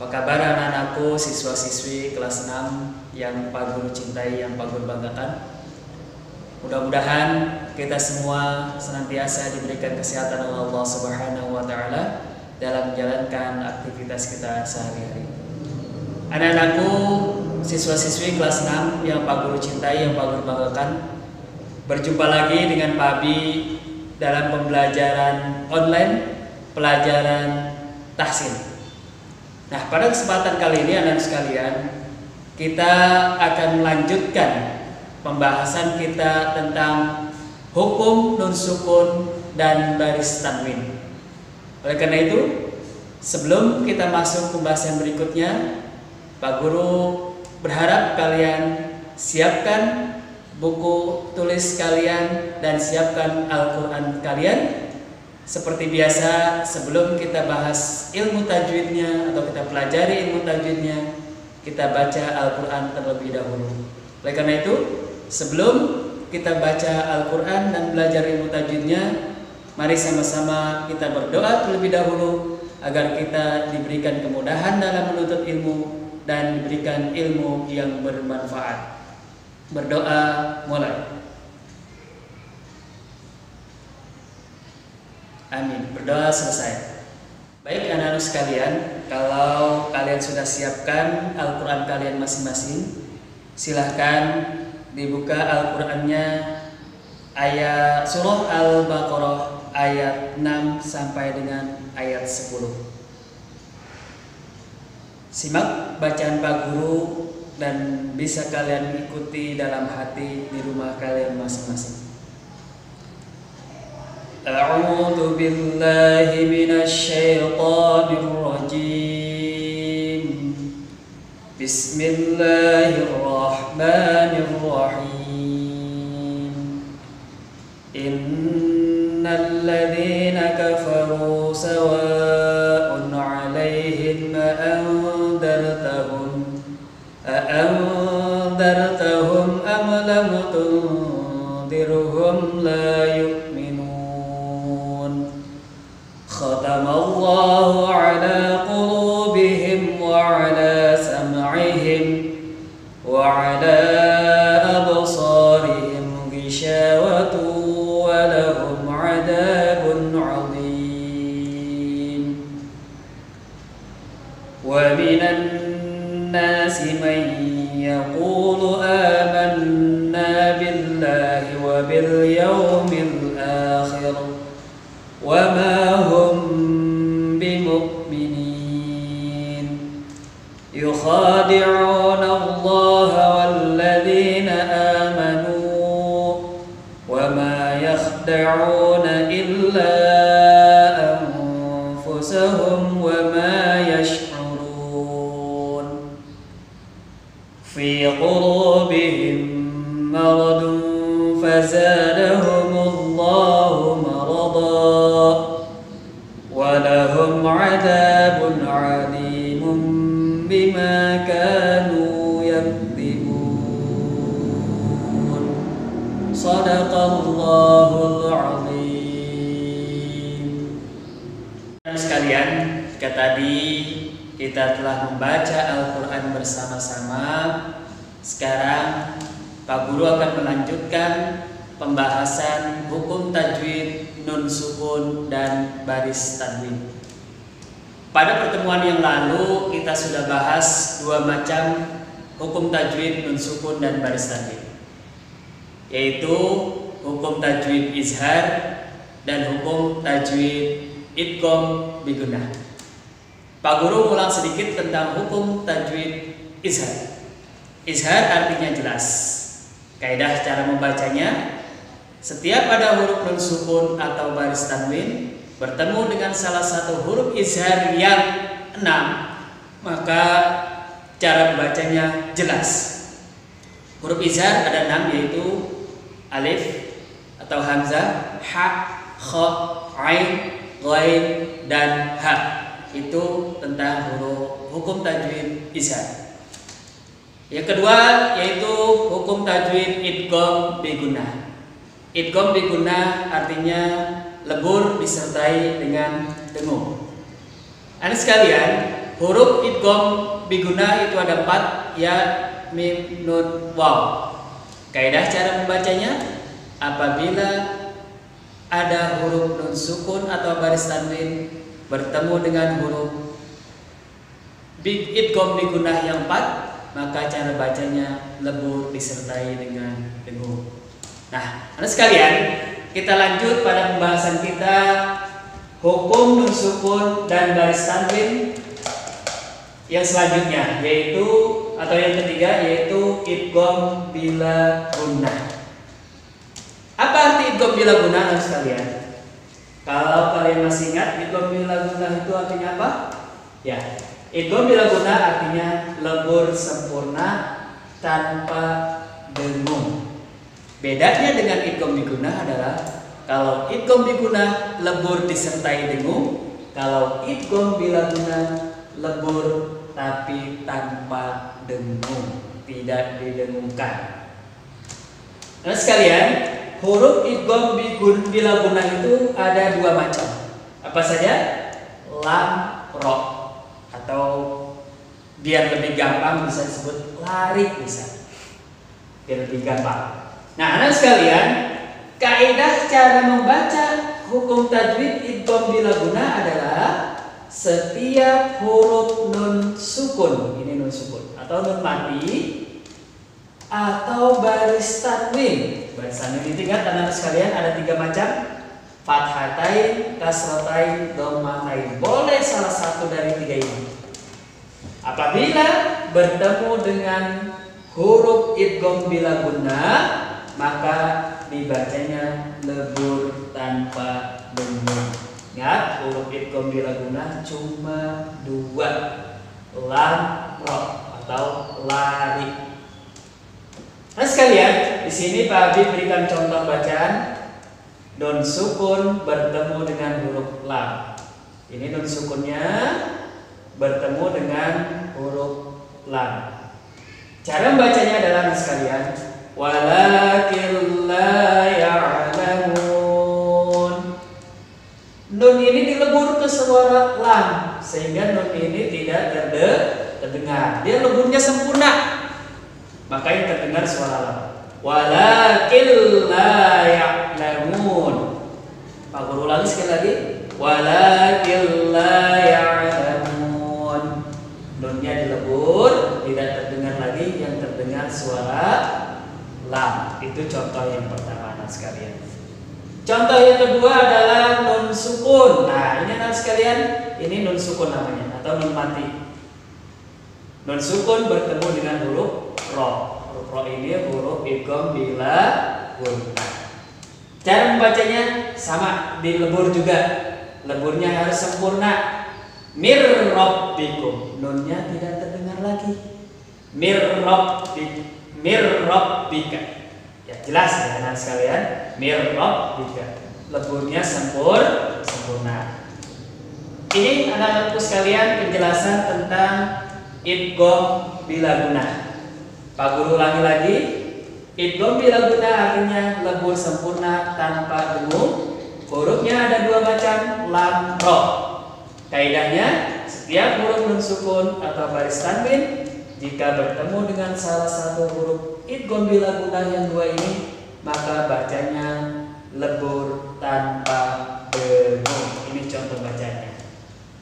Apa kabar anak-anakku, siswa-siswi kelas 6 yang Pak Guru cintai, yang Pak Guru banggakan? Mudah-mudahan kita semua senantiasa diberikan kesehatan oleh Allah Subhanahu wa taala dalam menjalankan aktivitas kita sehari-hari. Anak-anakku, siswa-siswi kelas 6 yang Pak Guru cintai, yang Pak Guru banggakan, berjumpa lagi dengan Pak Abi dalam pembelajaran online, pelajaran tahsin. Nah, pada kesempatan kali ini anak-anak sekalian, kita akan melanjutkan pembahasan kita tentang hukum nun sukun dan baris tanwin. Oleh karena itu, sebelum kita masuk pembahasan berikutnya, Pak Guru berharap kalian siapkan buku tulis kalian dan siapkan Al-Quran kalian. Seperti biasa, sebelum kita bahas ilmu tajwidnya atau kita pelajari ilmu tajwidnya, kita baca Al-Quran terlebih dahulu. Oleh karena itu, sebelum kita baca Al-Quran dan belajar ilmu tajwidnya, mari sama-sama kita berdoa terlebih dahulu agar kita diberikan kemudahan dalam menuntut ilmu dan diberikan ilmu yang bermanfaat. Berdoa mulai. Amin. Berdoa selesai. Baik anak-anak sekalian, kalau kalian sudah siapkan Al-Quran kalian masing-masing, silahkan dibuka Al-Qurannya ayat surah Al-Baqarah ayat 6 sampai dengan ayat 10. Simak bacaan Pak Guru dan bisa kalian ikuti dalam hati di rumah kalian masing-masing. A'udzu billahi minasy syaithanir rajim. Bismillahirrahmanirrahim. Innal ladzina kafaru sawa'un 'alaihim a'andartahum am lam tundirhum la yu'minun. Khatamallahu 'ala qulubihim wa 'ala sam'ihim wa 'ala absarihim ghishawatu wa lahum 'adabun 'adzim. Wa minan nasi man yaqulu amanna billahi wa bil yawmil akhir wa ma hum bimu'minin. Yukhadi'una Allah walladzina amanu wa ma yakhda'una illa anfusahum wa ma yash'urun. Fi qulubihim maradun fazadahumullahu marada wa lahum 'adabun 'alimun bima kanu yakdzibun. Shadaqallahul 'azim. Sekalian, jika tadi kita telah membaca Al-Quran bersama-sama, sekarang Pak Guru akan melanjutkan pembahasan hukum tajwid, nun sukun, dan baris tanwin. Pada pertemuan yang lalu kita sudah bahas dua macam hukum tajwid, nun sukun, dan baris tanwin, yaitu hukum tajwid izhar dan hukum tajwid idgham bigunnah. Pak Guru ulang sedikit tentang hukum tajwid izhar. Izhar artinya jelas. Kaidah cara membacanya, setiap ada huruf nun sukun atau baris tanwin bertemu dengan salah satu huruf izhar yang 6, maka cara membacanya jelas. Huruf izhar ada 6, yaitu alif atau hamzah, ha, kha, ain, ghain, dan ha. Itu tentang huruf hukum tajwid izhar. Yang kedua yaitu hukum tajwid idgham bigunnah. Idgham bigunnah artinya lebur disertai dengan dengung. Anak sekalian, huruf idgham biguna itu ada 4, ya, mim, nun, waw. Kaidah cara membacanya, apabila ada huruf nun sukun atau baris tanwin bertemu dengan huruf idgham biguna yang 4, maka cara bacanya lebur disertai dengan dengung. Nah, anak sekalian, kita lanjut pada pembahasan kita hukum nun sukun dan baris tanwin yang selanjutnya, yaitu atau yang ketiga, yaitu idgham bila gunnah. Apa arti idgham bila gunnah, anak sekalian? Kalau kalian masih ingat, idgham bila gunnah itu artinya apa? Ya, idgham bila gunnah artinya lebur sempurna tanpa dengung. Bedanya dengan idgham bigunnah adalah kalau idgham bigunnah lebur disertai dengung, kalau idgham bila gunnah lebur tapi tanpa dengung, tidak didengungkan. Nah sekalian, huruf idgham bila gunnah itu ada 2 macam. Apa saja? Lam, ro, atau biar lebih gampang bisa disebut lari, bisa. Biar lebih gampang. Nah, anak sekalian, kaidah cara membaca hukum tajwid idgham bila gunnah adalah setiap huruf nun sukun, ini nun sukun atau nun mati atau baris tanwin. Baris tanwin itu ingat anak sekalian ada 3 macam, fathatain, kasratain, dhammatain. Boleh salah satu dari 3 ini. Apabila bertemu dengan huruf idgham bila gunnah, maka dibacanya lebur tanpa dengung. Ingat, huruf idgham bila gunnah cuma 2, lam, ro atau lari. Nah sekalian, di sini Pak Habib berikan contoh bacaan nun sukun bertemu dengan huruf lam. Ini nun sukunnya bertemu dengan huruf lam. Cara membacanya adalah anak sekalian, walakin la ya'lamun. Nun ini dilebur ke suara lam sehingga nun ini tidak terdengar. Dia leburnya sempurna, maka yang terdengar suara lam. Walakin la ya'lamun. Pak Guru ulangi sekali lagi. Walakin la ya'lamun. Nunnya dilebur, tidak terdengar lagi, yang terdengar suara lam. Itu contoh yang pertama anak sekalian. Contoh yang kedua adalah nun sukun. Nah, ini anak sekalian, ini nun sukun namanya atau nun mati. Nun sukun bertemu dengan huruf ro. Huruf ro ini huruf idgham bila gunnah. Cara membacanya sama, dilebur juga. Leburnya harus sempurna. Mir rabbikum. Nunnya tidak terdengar lagi. Mir rabbika. Ya jelas ya anak sekalian, mir rabbika. Leburnya sempurna. Ini anak-anakku sekalian penjelasan tentang idgham bila gunnah. Pak Guru ulangi lagi. Idgham bila gunnah artinya lebur sempurna tanpa dengung. Hurufnya ada 2 macam, lam, ro. Kaidahnya, setiap huruf nun sukun atau baris tanwin jika bertemu dengan salah satu huruf idgham bila gunnah yang 2 ini, maka bacanya lebur tanpa dengung. Ini contoh bacanya.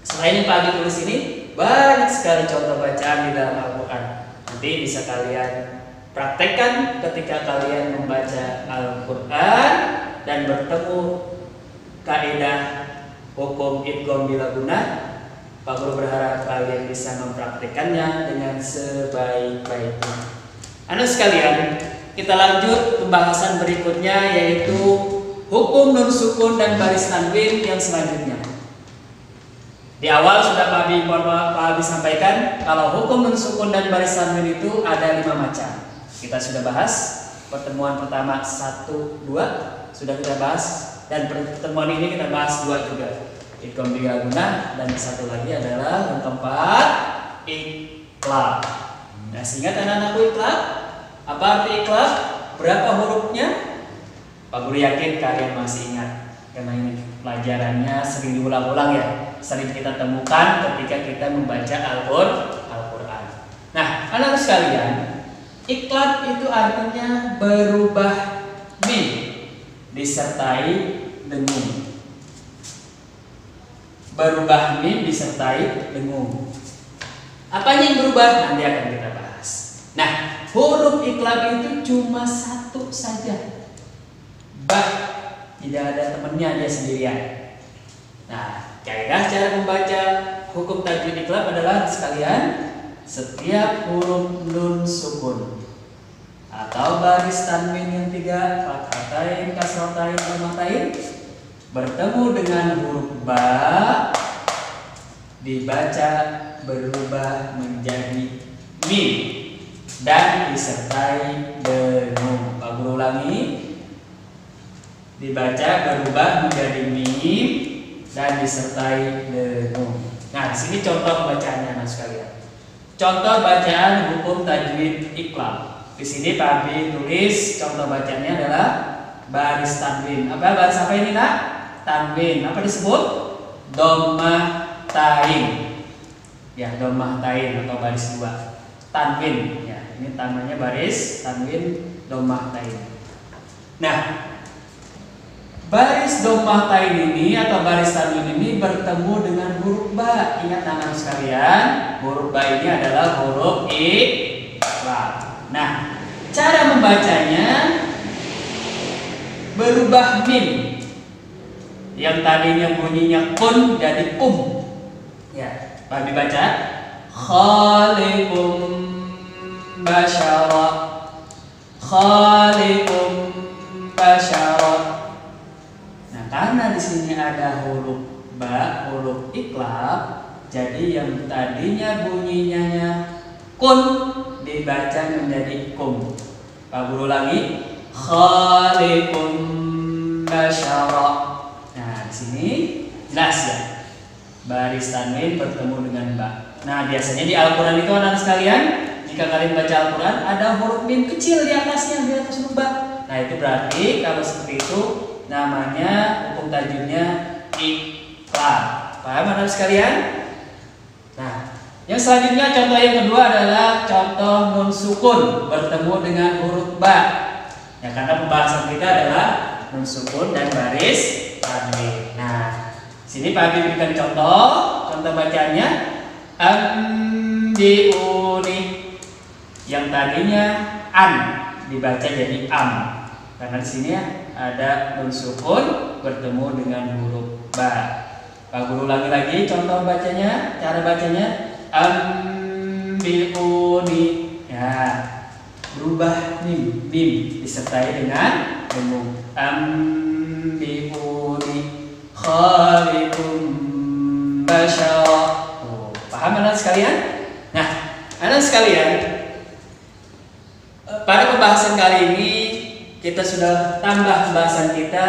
Selain yang Pak Adi tulis ini, banyak sekali contoh bacaan di dalam Al-Quran. Nanti bisa kalian praktekkan ketika kalian membaca Al-Quran dan bertemu kaidah hukum idgham bila gunnah. Pak Guru berharap kalian bisa mempraktekannya dengan sebaik-baiknya. Anak sekalian, kita lanjut pembahasan berikutnya, yaitu hukum nun sukun dan baris tanwin yang selanjutnya. Di awal sudah Pak Abi sampaikan kalau hukum nun sukun dan baris tanwin itu ada 5 macam. Kita sudah bahas pertemuan pertama 1, 2 sudah kita bahas, dan pertemuan ini kita bahas 2 juga. Idgham bila gunnah, dan satu lagi adalah yang keempat, iqlab. Nah, ingat anak-anakku iqlab? Apa arti iqlab? Berapa hurufnya? Pak Guru yakin kalian masih ingat karena ini pelajarannya sering diulang-ulang ya. sering kita temukan ketika kita membaca Al-Quran. Nah, anak sekalian, iqlab itu artinya berubah mim disertai dengung. Berubah mim disertai dengung. Apanya yang berubah? Nanti akan kita bahas. Nah, huruf iqlab itu cuma satu saja. Ba, tidak ada temannya, dia sendirian. Nah, kaidah cara membaca hukum tajwid iqlab adalah sekalian, setiap huruf nun sukun atau baris tanwin yang 3, fathatain, kasratain, dhammatain bertemu dengan huruf ba dibaca berubah menjadi mim dan disertai dengung. Pak Guru ulangi, dibaca berubah menjadi mim dan disertai dengung. Nah, di sini contoh bacaannya Mas sekalian. Contoh bacaan hukum tajwid iqlab. Di sini Pak Abi tulis contoh bacanya adalah baris tanwin. Apa baris apa ini nak? Tanwin. Apa disebut? Dhammah tain. Ya, dhammah tain atau baris 2. Tanwin. Ya, ini namanya baris tanwin dhammah tain. Nah, baris dhammah tain ini atau baris tanwin ini bertemu dengan huruf ba. Ingat anak sekalian, huruf ba ini adalah huruf iqlab. Nah, cara membacanya berubah mim yang tadinya bunyinya kun jadi Ya, Babi baca khaliqum basyara, khaliqum basyara. Nah, karena di sini ada huruf ba, huruf iqlab, jadi yang tadinya bunyinya kun dibaca menjadi kum. Pak Guru lagi, khaliqum basyara. Nah, di sini jelas ya. Baris tanwin bertemu dengan ba. Nah, biasanya di Al-Quran itu anak sekalian, jika kalian baca Al-Quran ada huruf mim kecil di atasnya, di atas huruf ba. Nah, itu berarti kalau seperti itu namanya hukum tajwidnya iqlab. Paham anak sekalian? Nah, yang selanjutnya contoh yang kedua adalah contoh nun sukun bertemu dengan huruf ba. Ya, karena pembahasan kita adalah nun sukun dan baris tanwin. Nah, sini Pak Abi berikan contoh bacaannya ambiuni, yang tadinya an dibaca jadi am, karena di sini ada nun sukun bertemu dengan huruf ba. Pak Guru ulangi lagi contoh bacanya, cara bacanya ambiuni. Ya, berubah mim disertai dengan dengung. Ambiuni khaliqum basyara. Paham anak sekalian? Nah, anak sekalian, pada pembahasan kali ini kita sudah tambah pembahasan kita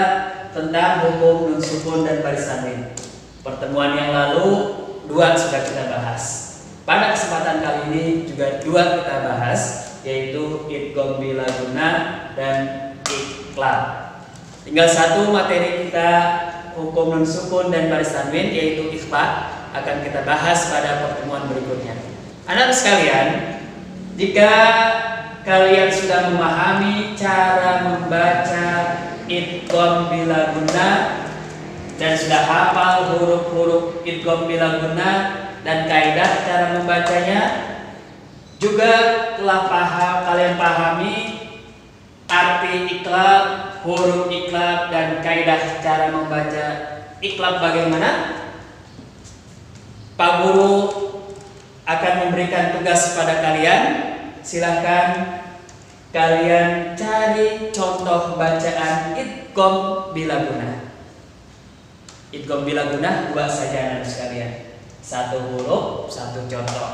tentang hukum nun sukun dan baris tanwin. Pertemuan yang lalu 2 sudah kita bahas. Pada kesempatan kali ini juga 2 kita bahas, yaitu idgham bila gunnah dan iqlab. Tinggal 1 materi kita hukum nun sukun dan baris tanwin, yaitu ikhfa, akan kita bahas pada pertemuan berikutnya. Anak sekalian, jika kalian sudah memahami cara membaca idgham bila gunnah dan sudah hafal huruf-huruf idgham bila gunnah dan kaidah cara membacanya, juga telah kalian pahami arti iqlab, huruf iqlab dan kaidah cara membaca iqlab bagaimana? Pak Guru akan memberikan tugas kepada kalian. Silahkan kalian cari contoh bacaan idgham bila gunnah. Idgham bila gunnah 2 saja anak sekalian. 1 huruf, 1 contoh.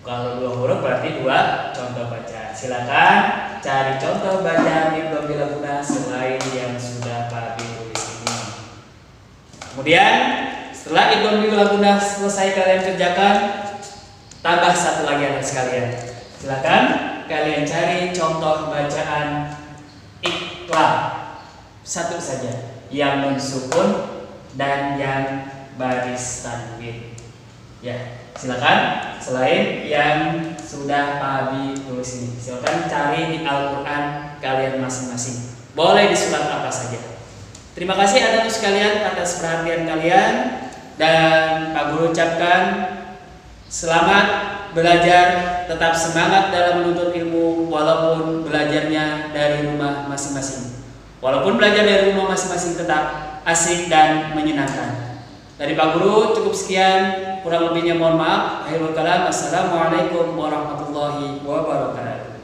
Kalau 2 huruf berarti 2 contoh bacaan. Silakan cari contoh bacaan idgham bila gunnah selain yang sudah Pak tulis ini. Kemudian setelah idgham bila gunnah selesai kalian kerjakan, tambah 1 lagi anak sekalian. Silakan kalian cari contoh bacaan iqlab 1 saja, yang nun sukun dan yang baris tanwin. Ya, silakan. Selain yang sudah Pak Abi tulis ini, silakan cari di Al-Quran kalian masing-masing. Boleh di surat apa saja. Terima kasih anak sekalian atas perhatian kalian, dan Pak Guru ucapkan selamat belajar, tetap semangat dalam menuntut ilmu walaupun belajarnya dari rumah masing-masing. Walaupun belajar dari rumah masing-masing tetap asik dan menyenangkan. Dari Pak Guru cukup sekian, kurang lebihnya mohon maaf. Akhirul kalam, assalamualaikum warahmatullahi wabarakatuh.